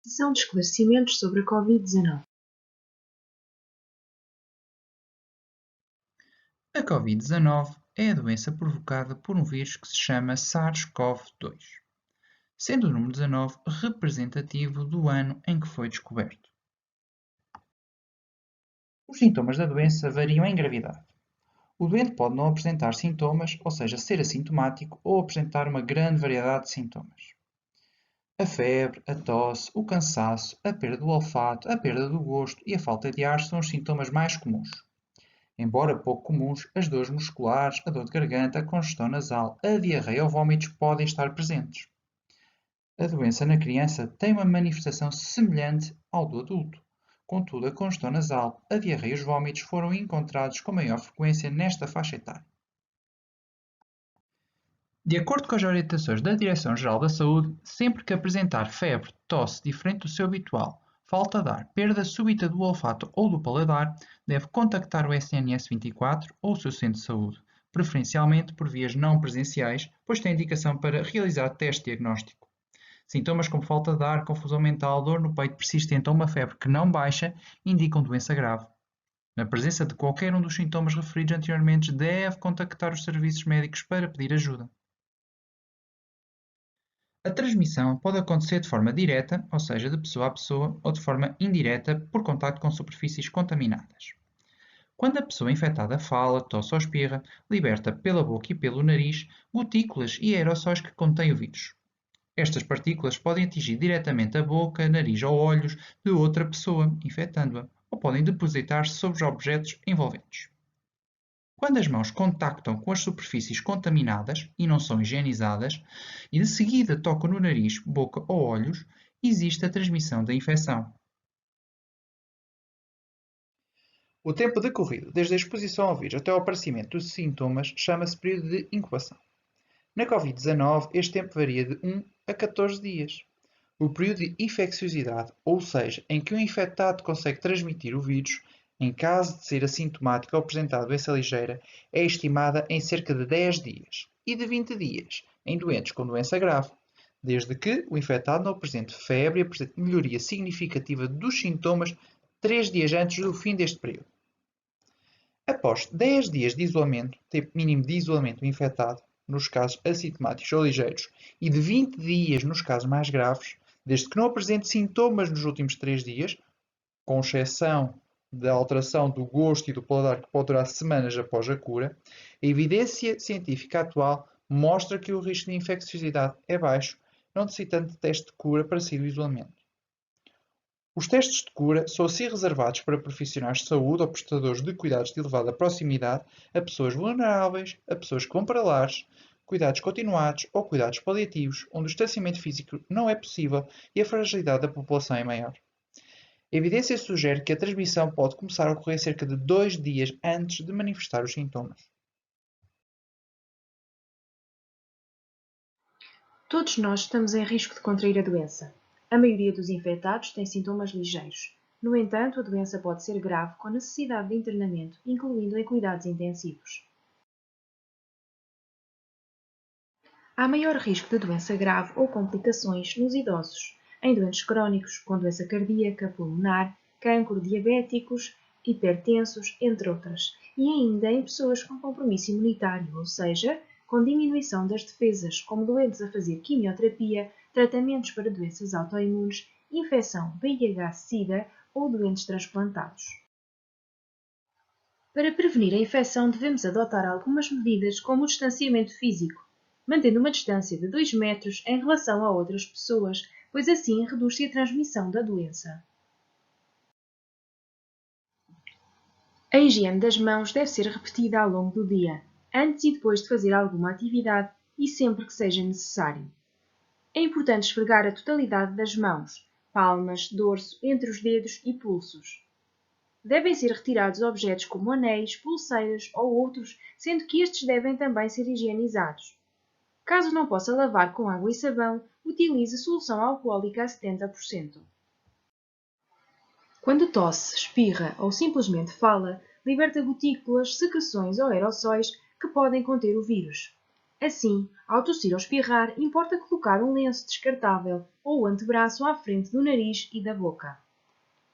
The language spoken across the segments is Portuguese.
Sessão de esclarecimentos sobre a Covid-19. A Covid-19 é a doença provocada por um vírus que se chama SARS-CoV-2, sendo o número 19 representativo do ano em que foi descoberto. Os sintomas da doença variam em gravidade. O doente pode não apresentar sintomas, ou seja, ser assintomático, ou apresentar uma grande variedade de sintomas. A febre, a tosse, o cansaço, a perda do olfato, a perda do gosto e a falta de ar são os sintomas mais comuns. Embora pouco comuns, as dores musculares, a dor de garganta, a congestão nasal, a diarreia ou vômitos podem estar presentes. A doença na criança tem uma manifestação semelhante ao do adulto. Contudo, a congestão nasal, a diarreia e os vômitos foram encontrados com maior frequência nesta faixa etária. De acordo com as orientações da Direção-Geral da Saúde, sempre que apresentar febre, tosse diferente do seu habitual, falta de ar, perda súbita do olfato ou do paladar, deve contactar o SNS 24 ou o seu centro de saúde, preferencialmente por vias não presenciais, pois tem indicação para realizar teste diagnóstico. Sintomas como falta de ar, confusão mental, dor no peito persistente ou uma febre que não baixa indicam doença grave. Na presença de qualquer um dos sintomas referidos anteriormente, deve contactar os serviços médicos para pedir ajuda. A transmissão pode acontecer de forma direta, ou seja, de pessoa a pessoa, ou de forma indireta, por contacto com superfícies contaminadas. Quando a pessoa infectada fala, tosse ou espirra, liberta pela boca e pelo nariz gotículas e aerossóis que contêm o vírus. Estas partículas podem atingir diretamente a boca, nariz ou olhos de outra pessoa, infectando-a, ou podem depositar-se sobre os objetos envolventes. Quando as mãos contactam com as superfícies contaminadas e não são higienizadas, e de seguida tocam no nariz, boca ou olhos, existe a transmissão da infecção. O tempo decorrido desde a exposição ao vírus até ao aparecimento dos sintomas chama-se período de incubação. Na Covid-19, este tempo varia de 1 a 14 dias. O período de infecciosidade, ou seja, em que o infectado consegue transmitir o vírus, em caso de ser assintomático ou apresentar doença ligeira, é estimada em cerca de 10 dias e de 20 dias em doentes com doença grave, desde que o infectado não apresente febre e apresente melhoria significativa dos sintomas 3 dias antes do fim deste período. Após 10 dias de isolamento, tempo mínimo de isolamento do infectado, nos casos assintomáticos ou ligeiros, e de 20 dias nos casos mais graves, desde que não apresente sintomas nos últimos 3 dias, com exceção da alteração do gosto e do paladar que pode durar semanas após a cura, a evidência científica atual mostra que o risco de infecciosidade é baixo, não necessitando de teste de cura para sair do isolamento. Os testes de cura são assim reservados para profissionais de saúde ou prestadores de cuidados de elevada proximidade, a pessoas vulneráveis, a pessoas que vão para lares, cuidados continuados ou cuidados paliativos, onde o distanciamento físico não é possível e a fragilidade da população é maior. A evidência sugere que a transmissão pode começar a ocorrer cerca de 2 dias antes de manifestar os sintomas. Todos nós estamos em risco de contrair a doença. A maioria dos infectados tem sintomas ligeiros. No entanto, a doença pode ser grave com necessidade de internamento, incluindo em cuidados intensivos. Há maior risco de doença grave ou complicações nos idosos, em doentes crónicos, com doença cardíaca, pulmonar, cancro, diabéticos, hipertensos, entre outras, e ainda em pessoas com compromisso imunitário, ou seja, com diminuição das defesas, como doentes a fazer quimioterapia, tratamentos para doenças autoimunes, infecção VIH-Sida ou doentes transplantados. Para prevenir a infecção, devemos adotar algumas medidas, como o distanciamento físico, mantendo uma distância de 2 metros em relação a outras pessoas, pois assim reduz-se a transmissão da doença. A higiene das mãos deve ser repetida ao longo do dia, antes e depois de fazer alguma atividade e sempre que seja necessário. É importante esfregar a totalidade das mãos, palmas, dorso, entre os dedos e pulsos. Devem ser retirados objetos como anéis, pulseiras ou outros, sendo que estes devem também ser higienizados. Caso não possa lavar com água e sabão, utilize solução alcoólica a 70%. Quando tosse, espirra ou simplesmente fala, liberta gotículas, secreções ou aerossóis que podem conter o vírus. Assim, ao tossir ou espirrar, importa colocar um lenço descartável ou o antebraço à frente do nariz e da boca.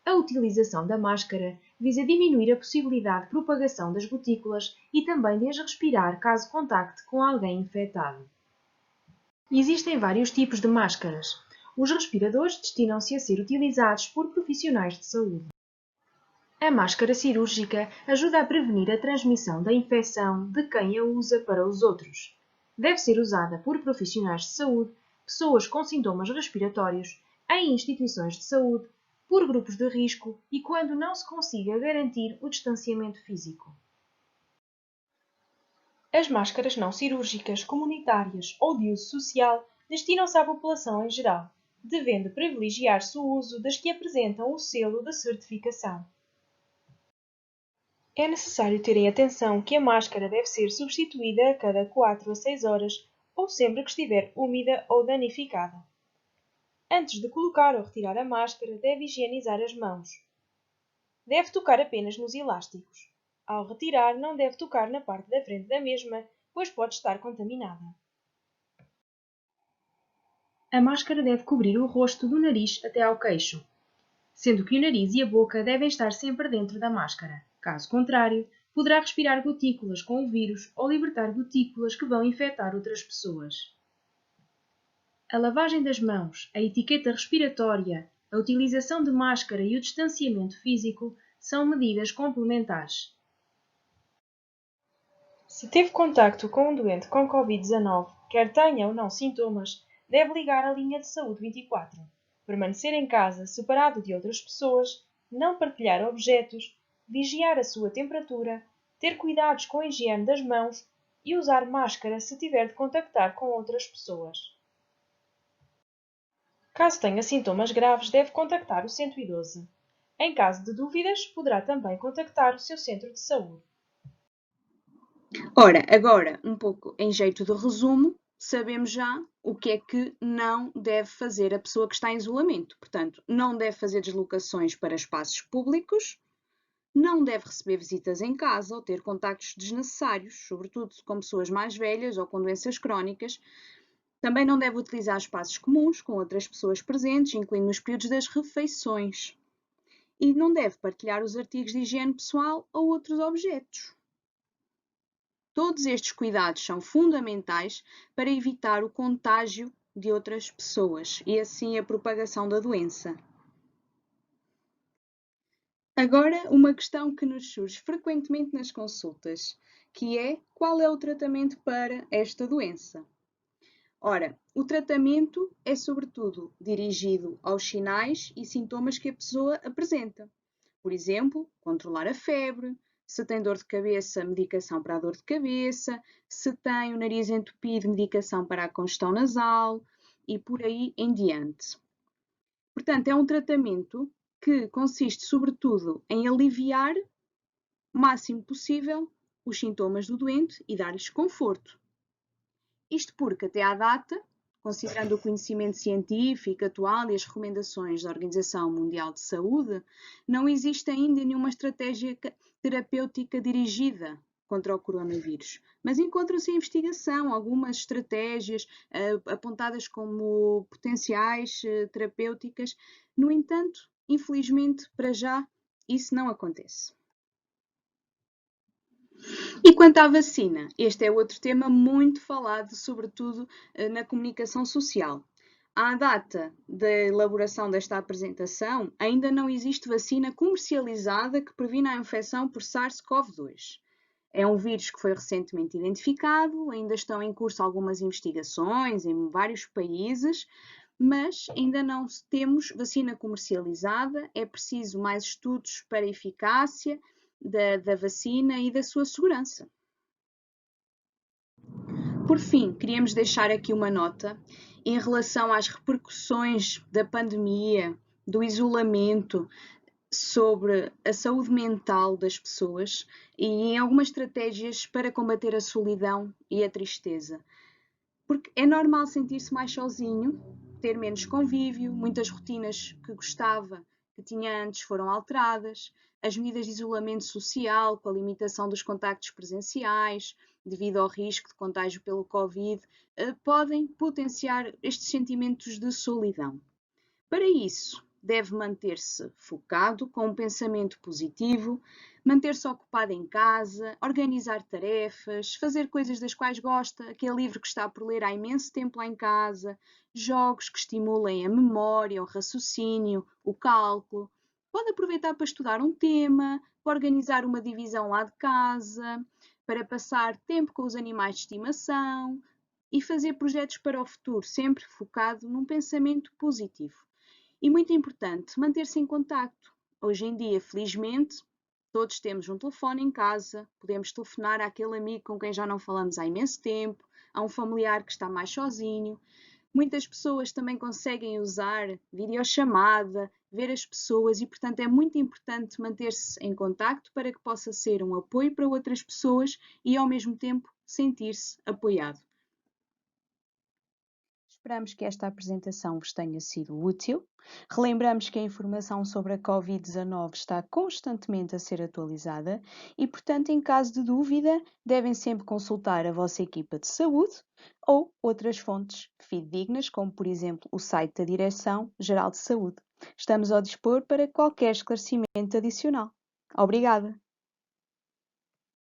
A utilização da máscara visa diminuir a possibilidade de propagação das gotículas e também de as respirar caso contacte com alguém infectado. Existem vários tipos de máscaras. Os respiradores destinam-se a ser utilizados por profissionais de saúde. A máscara cirúrgica ajuda a prevenir a transmissão da infecção de quem a usa para os outros. Deve ser usada por profissionais de saúde, pessoas com sintomas respiratórios, em instituições de saúde, por grupos de risco e quando não se consiga garantir o distanciamento físico. As máscaras não cirúrgicas, comunitárias ou de uso social destinam-se à população em geral, devendo privilegiar-se o uso das que apresentam o selo de certificação. É necessário ter em atenção que a máscara deve ser substituída a cada 4 a 6 horas ou sempre que estiver úmida ou danificada. Antes de colocar ou retirar a máscara, deve higienizar as mãos. Deve tocar apenas nos elásticos. Ao retirar, não deve tocar na parte da frente da mesma, pois pode estar contaminada. A máscara deve cobrir o rosto do nariz até ao queixo, sendo que o nariz e a boca devem estar sempre dentro da máscara. Caso contrário, poderá respirar gotículas com o vírus ou libertar gotículas que vão infectar outras pessoas. A lavagem das mãos, a etiqueta respiratória, a utilização de máscara e o distanciamento físico são medidas complementares. Se teve contacto com um doente com Covid-19, quer tenha ou não sintomas, deve ligar à linha de saúde 24, permanecer em casa separado de outras pessoas, não partilhar objetos, vigiar a sua temperatura, ter cuidados com a higiene das mãos e usar máscara se tiver de contactar com outras pessoas. Caso tenha sintomas graves, deve contactar o 112. Em caso de dúvidas, poderá também contactar o seu centro de saúde. Ora, agora, um pouco em jeito de resumo, sabemos já o que é que não deve fazer a pessoa que está em isolamento. Portanto, não deve fazer deslocações para espaços públicos, não deve receber visitas em casa ou ter contactos desnecessários, sobretudo com pessoas mais velhas ou com doenças crónicas. Também não deve utilizar espaços comuns com outras pessoas presentes, incluindo nos períodos das refeições. E não deve partilhar os artigos de higiene pessoal ou outros objetos. Todos estes cuidados são fundamentais para evitar o contágio de outras pessoas e assim a propagação da doença. Agora, uma questão que nos surge frequentemente nas consultas, que é: qual é o tratamento para esta doença? Ora, o tratamento é sobretudo dirigido aos sinais e sintomas que a pessoa apresenta. Por exemplo, controlar a febre, se tem dor de cabeça, medicação para a dor de cabeça, se tem o nariz entupido, medicação para a congestão nasal e por aí em diante. Portanto, é um tratamento que consiste sobretudo em aliviar o máximo possível os sintomas do doente e dar-lhes conforto. Isto porque, até à data, considerando o conhecimento científico atual e as recomendações da Organização Mundial de Saúde, não existe ainda nenhuma estratégia terapêutica dirigida contra o coronavírus, mas encontram-se em investigação algumas estratégias apontadas como potenciais terapêuticas. No entanto, infelizmente, para já, isso não acontece. E quanto à vacina, este é outro tema muito falado, sobretudo na comunicação social. À data da elaboração desta apresentação, ainda não existe vacina comercializada que previna a infecção por SARS-CoV-2. É um vírus que foi recentemente identificado, ainda estão em curso algumas investigações em vários países, mas ainda não temos vacina comercializada, é preciso mais estudos para a eficácia da vacina e da sua segurança. Por fim, queríamos deixar aqui uma nota em relação às repercussões da pandemia, do isolamento, sobre a saúde mental das pessoas e em algumas estratégias para combater a solidão e a tristeza. Porque é normal sentir-se mais sozinho, ter menos convívio, muitas rotinas que gostava, que tinha antes, foram alteradas, as medidas de isolamento social, com a limitação dos contactos presenciais, devido ao risco de contágio pelo Covid, podem potenciar estes sentimentos de solidão. Para isso, deve manter-se focado, com um pensamento positivo, manter-se ocupado em casa, organizar tarefas, fazer coisas das quais gosta, aquele livro que está por ler há imenso tempo lá em casa, jogos que estimulem a memória, o raciocínio, o cálculo. Pode aproveitar para estudar um tema, para organizar uma divisão lá de casa, para passar tempo com os animais de estimação e fazer projetos para o futuro, sempre focado num pensamento positivo. E muito importante, manter-se em contacto. Hoje em dia, felizmente, todos temos um telefone em casa, podemos telefonar àquele amigo com quem já não falamos há imenso tempo, a um familiar que está mais sozinho. Muitas pessoas também conseguem usar videochamada, ver as pessoas e, portanto, é muito importante manter-se em contacto para que possa ser um apoio para outras pessoas e, ao mesmo tempo, sentir-se apoiado. Esperamos que esta apresentação vos tenha sido útil. Relembramos que a informação sobre a Covid-19 está constantemente a ser atualizada e, portanto, em caso de dúvida, devem sempre consultar a vossa equipa de saúde ou outras fontes fidedignas, como, por exemplo, o site da Direção-Geral de Saúde. Estamos ao dispor para qualquer esclarecimento adicional. Obrigada!